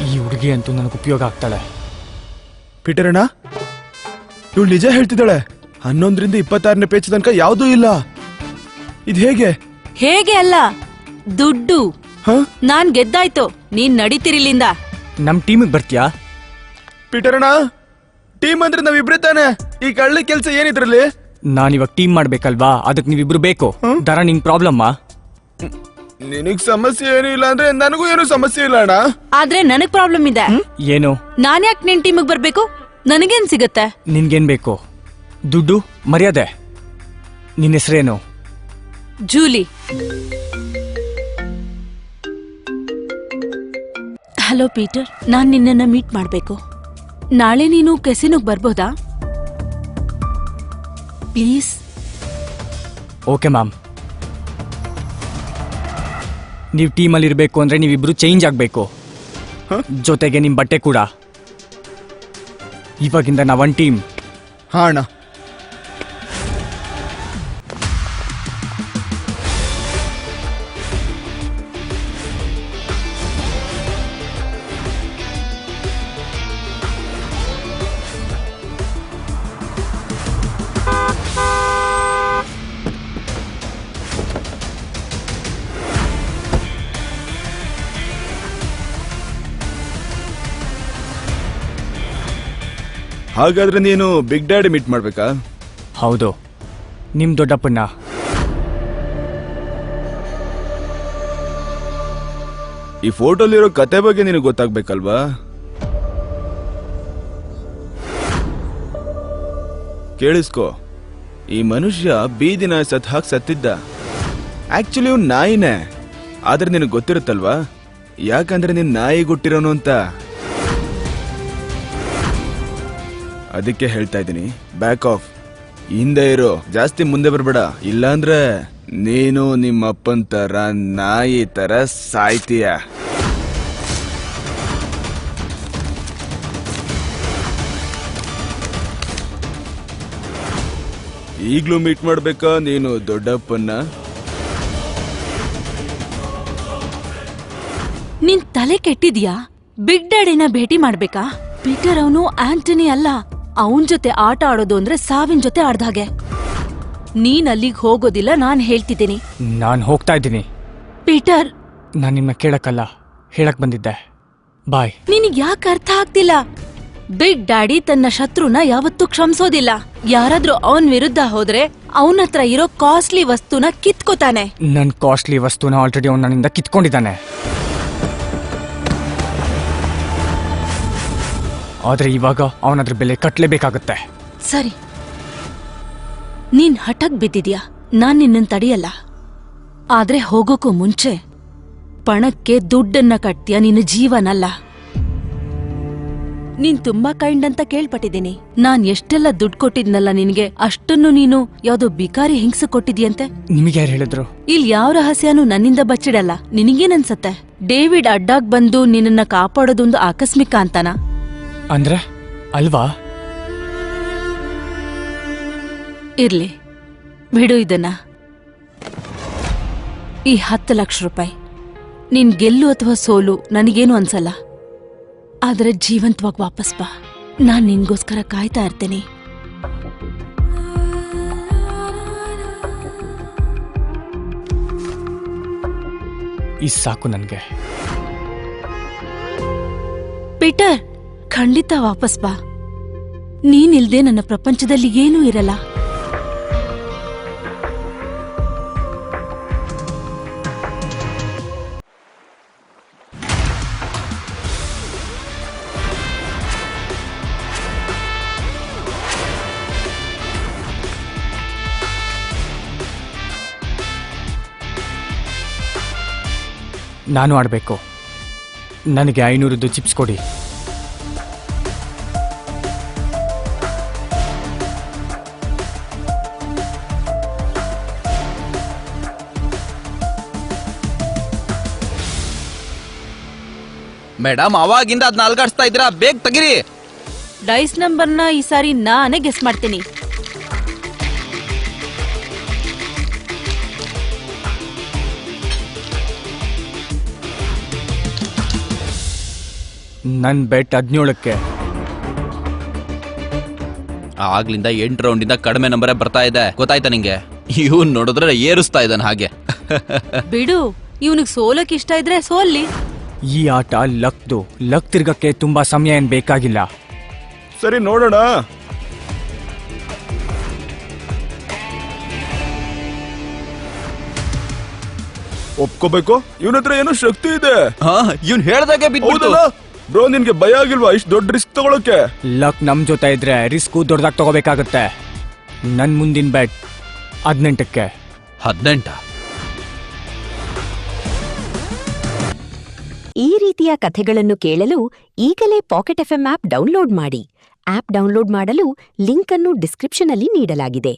ಈ ಹುಡುಗಿ ಅಂತೂ ನನಗೆ ಉಪಯೋಗ ಆಗ್ತಾಳೆ. ಪೀಟರ್ ಅಣ್ಣ, ಇವಳು ನಿಜ ಹೇಳ್ತಿದ್ದಾಳೆ. 11ರಿಂದ 26ನೇ ಪೇಜ್ ತನಕ ಯಾವುದೂ ಇಲ್ಲ. ಇದು ಹೇಗೆ? ಹೇಗೆ ಅಲ್ಲ, ದುಡ್ಡು. ನಾನ್ ಗೆದ್ದಾಯ್ತು, ನೀನ್ ನಡೀತಿರಿಲಿಂದ. ನಮ್ ಟೀಮಿಗೆ ಬರ್ತೀಯಾ? ಪೀಟರ್ ಅಣ್ಣ, ಟೀಮ್ ಅಂದ್ರೆ ನಾವಿಬ್ರೇ ತಾನೆ. ಈ ಕಳ್ಳಿ ಕೆಲ್ಸ ಏನಿದ್ರಲ್ಲಿ? ನಾನಿವಾಗ ಟೀಮ್ ಮಾಡ್ಬೇಕಲ್ವಾ, ಅದಕ್ಕೆ ನೀವಿಬ್ರು ಬೇಕು. ದರ ನಿಂಗ್ ಪ್ರಾಬ್ಲಮ್? ನಿನಗ್ ಸಮಸ್ಯೆ ಏನು ಇಲ್ಲ ಅಂದ್ರೆ ನನಗೂ ಏನು ಸಮಸ್ಯೆ ಇಲ್ಲ ಅಣ್ಣ. ಆದ್ರೆ ನನಗ್ ಪ್ರಾಬ್ಲಮ್ ಇದೆ. ಏನು? ನಾನ್ ಯಾಕೆ ನಿನ್ ಟೀಮಿಗೆ ಬರ್ಬೇಕು? ನನಗೇನ್ ಸಿಗತ್ತೆ? ನಿನ್ಗೇನ್ ಬೇಕು? ದುಡ್ಡು, ಮರ್ಯಾದೆ. ನಿನ್ನ ಹೆಸರೇನು? ಜೂಲಿ. ಹಲೋ ಪೀಟರ್, ನಾನ್ ನಿನ್ನನ್ನ ಮೀಟ್ ಮಾಡ್ಬೇಕು. ನಾಳೆ ನೀನು ಕೆಸಿನೋಗ್ ಬರ್ಬೋದಾ ಪ್ಲೀಸ್? Okay ma'am. ನೀವು ಟೀಮಲ್ಲಿ ಇರಬೇಕು ಅಂದ್ರೆ ನೀವಿಬ್ರು ಚೇಂಜ್ ಆಗಬೇಕು. ಜೊತೆಗೆ ನಿಮ್ಮ ಬಟ್ಟೆ ಕೂಡ. ಇವಾಗಿಂದ ನಾವು ಒನ್ ಟೀಮ್. ಹಾ ಅಣ್ಣ. ಹಾಗಾದ್ರೆ ನೀನು ಬಿಗ್ ಡ್ಯಾಡಿ ಮೀಟ್ ಮಾಡ್ಬೇಕಾ? ಹೌದು, ನಿಮ್ ದೊಡ್ಡಪ್ಪನ್ನ. ಈ ಫೋಟೋಲಿರೋ ಕತೆ ಬಗ್ಗೆ ನಿನಗೆ ಗೊತ್ತಾಗ್ಬೇಕಲ್ವಾ? ಕೇಳಿಸ್ಕೋ, ಈ ಮನುಷ್ಯ ಬೀದಿ ನಾಯಿ ಸತ್ ಹಾಕಿ ಸತ್ತಿದ್ದ. ಆಕ್ಚುಲಿ ಇವ್ನು ನಾಯಿನೇ, ಆದ್ರೆ ನಿನಗೆ ಗೊತ್ತಿರುತ್ತಲ್ವಾ, ಯಾಕಂದ್ರೆ ನೀನ್ ನಾಯಿ ಗುಟ್ಟಿರೋನು ಅಂತ. ಅದಕ್ಕೆ ಹೇಳ್ತಾ ಇದ್ದೀನಿ, ಬ್ಯಾಕ್ ಆಫ್, ಹಿಂದೆ ಇರೋ, ಜಾಸ್ತಿ ಮುಂದೆ ಬರ್ಬೇಡ. ಇಲ್ಲಾಂದ್ರೆ ನೀನು ನಿಮ್ಮ ಅಪ್ಪನ್ ತರ ನಾಯಿ ತರ ಸಾಯ್ತೀಯ. ಈಗ್ಲೂ ಮೀಟ್ ಮಾಡ್ಬೇಕಾ ನೀನು ದೊಡ್ಡಪ್ಪನ್ನ? ನಿನ್ ತಲೆ ಕೆಟ್ಟಿದ್ಯಾ? ಬಿಗ್ ಡ್ಯಾಡಿನ ಭೇಟಿ ಮಾಡ್ಬೇಕಾ? ಪೀಟರ್ ಅವನು ಆಂಟನಿ ಅಲ್ಲ. ಅವನ್ ಜೊತೆ ಆಟ ಆಡೋದು ಅಂದ್ರೆ ಸಾವಿನ ಜೊತೆ ಆಡ್ದಾಗೆ. ನೀನ್ ಅಲ್ಲಿಗೆ ಹೋಗೋದಿಲ್ಲ, ನಾನ್ ಹೇಳ್ತಿದ್ದೀನಿ. ನಾನು ಹೋಗ್ತಾ ಇದ್ದೀನಿ. ಪೀಟರ್, ನಾನು ನಿನ್ನ ಕೇಳಕ್ಕಲ್ಲ, ಹೇಳಕ್ ಬಂದಿದ್ದೆ. ಬಾಯ್. ನಿನಗ್ ಯಾಕೆ ಅರ್ಥ ಆಗ್ತಿಲ್ಲ? ಬಿಗ್ ಡ್ಯಾಡಿ ತನ್ನ ಶತ್ರುನ ಯಾವತ್ತೂ ಕ್ಷಮಿಸೋದಿಲ್ಲ. ಯಾರಾದ್ರೂ ಅವನ್ ವಿರುದ್ಧ ಹೋದ್ರೆ ಅವನ ಹತ್ರ ಇರೋ ಕಾಸ್ಟ್ಲಿ ವಸ್ತುನ ಕಿತ್ಕೋತಾನೆ. ನನ್ ಕಾಸ್ಟ್ಲಿ ವಸ್ತುನ ಆಲ್ರೆಡಿ ಅವನು ನನ್ನಿಂದ ಕಿತ್ಕೊಂಡಿದ್ದಾನೆ. ಆದ್ರೆ ಇವಾಗ ಅವನದ್ರ ಬೆಲೆ ಕಟ್ಲೇಬೇಕಾಗತ್ತೆ. ಸರಿ, ನೀನ್ ಹಠಕ್ ಬಿದ್ದಿದ್ಯಾ, ನಾನ್ ನಿನ್ನನ್ ತಡೆಯಲ್ಲ. ಆದ್ರೆ ಹೋಗೋಕ್ಕೂ ಮುಂಚೆ ಪಣಕ್ಕೆ ದುಡ್ಡನ್ನ ಕಟ್ತೀಯ, ನಿನ್ನ ಜೀವನಲ್ಲ. ನೀನ್ ತುಂಬಾ ಕೈಂಡ್ ಅಂತ ಕೇಳ್ಪಟ್ಟಿದ್ದೀನಿ. ನಾನ್ ಎಷ್ಟೆಲ್ಲ ದುಡ್ಡು ಕೊಟ್ಟಿದ್ನಲ್ಲ ನಿನ್ಗೆ, ಅಷ್ಟನ್ನು ನೀನು ಯಾವ್ದೋ ಬಿಕಾರಿ ಹಿಂಗ್ಸ ಕೊಟ್ಟಿದ್ಯಂತೆ. ನಿಮಗೆ ಯಾರು ಹೇಳಿದ್ರು? ಇಲ್ಲಿ ಯಾವ ರಹಸ್ಯನೂ ನನ್ನಿಂದ ಬಚ್ಚಿಡಲ್ಲ. ನಿನಗೇನನ್ಸತ್ತೆ? ಡೇವಿಡ್ ಅಡ್ಡಾಗ್ ಬಂದು ನಿನ್ನನ್ನ ಕಾಪಾಡೋದೊಂದು ಆಕಸ್ಮಿಕ ಅಂತನಾ? ಅಂದ್ರೆ ಅಲ್ವಾ? ಇರ್ಲಿ ಬಿಡು ಇದನ್ನ. ಈ 10 ಲಕ್ಷ ರೂಪಾಯಿ ನಿನ್ ಗೆಲ್ಲು ಅಥವಾ ಸೋಲು ನನಗೇನು ಅನ್ಸಲ್ಲ. ಆದ್ರೆ ಜೀವಂತವಾಗಿ ವಾಪಸ್ ಬಾ, ನಾನ್ ನಿನ್ಗೋಸ್ಕರ ಕಾಯ್ತಾ ಇರ್ತೀನಿ. ಈ ಸಾಕು ನನ್ಗೆ. ಪೀಟರ್, ಖಂಡಿತ ವಾಪಸ್ ಬಾ. ನೀನಿಲ್ದೆ ನನ್ನ ಪ್ರಪಂಚದಲ್ಲಿ ಏನೂ ಇರಲ್ಲ. ನಾನು ಆಡ್ಬೇಕು. ನನಗೆ 500ದು ಚಿಪ್ಸ್ ಕೊಡಿ. ಮೇಡಮ್, ಅವಾಗಿಂದ ಅದ್ನ ಅಲ್ಗಾಡ್ಸ್ತಾ ಇದ್ದೀರಾ, ಬೇಗ ತೆಗಿರಿ. ಡೈಸ್ ನಂಬರ್ನ ಈ ಸಾರಿ ನಾನೇ ಗೆಸ್ ಮಾಡ್ತೀನಿ. ನನ್ ಬೆಟ್ 17ಕ್ಕೆ. ಆಗ್ಲಿಂದ 8 ರೌಂಡಿಂದ ಕಡಿಮೆ ನಂಬರೇ ಬರ್ತಾ ಇದೆ, ಗೊತ್ತಾಯ್ತಾ ನಿಂಗೆ? ಇವನ್ ನೋಡಿದ್ರೆ ಏರಿಸ್ತಾ ಇದ್ದಾನೆ ಹಾಗೆ. ಬಿಡು, ಇವನಿಗೆ ಸೋಲಕ್ ಇಷ್ಟ ಇದ್ರೆ ಸೋಲ್ಲಿ. ಈ ಆಟ ಲಕ್ದು. ಲಕ್ ತಿರ್ಗಕ್ಕೆ ತುಂಬಾ ಸಮಯ ಏನ್ ಬೇಕಾಗಿಲ್ಲ. ಸರಿ ನೋಡೋಣ. ಒಪ್ಕೋಬೇಕು, ಇವನ ಹತ್ರ ಏನೋ ಶಕ್ತಿ ಇದೆ. ಇವ್ನ್ ಹೇಳ್ದಾಗೆ ಬಿದ್ದು ಹೌದಲ್ಲ ಬ್ರೋ, ನಿನ್ಗೆ ಭಯ ಆಗಿಲ್ವಾ ಇಷ್ಟು ದೊಡ್ಡ ರಿಸ್ಕ್ ತಗೊಳಕ್ಕೆ? ಲಕ್ ನಮ್ ಜೊತೆ ಇದ್ರೆ ರಿಸ್ಕು ದೊಡ್ಡದಾಗಿ ತಗೋಬೇಕಾಗತ್ತೆ. ನನ್ ಮುಂದಿನ ಬೆಟ್ 18ಕ್ಕೆ. 18. ಈ ರೀತಿಯ ಕಥೆಗಳನ್ನು ಕೇಳಲು ಈಗಲೇ ಪಾಕೆಟ್ ಎಫ್ಎಂ ಆಪ್ ಡೌನ್ಲೋಡ್ ಮಾಡಿ. ಆಪ್ ಡೌನ್ಲೋಡ್ ಮಾಡಲು ಲಿಂಕ್ ಅನ್ನು ಡಿಸ್ಕ್ರಿಪ್ಷನ್ ಅಲ್ಲಿ ನೀಡಲಾಗಿದೆ.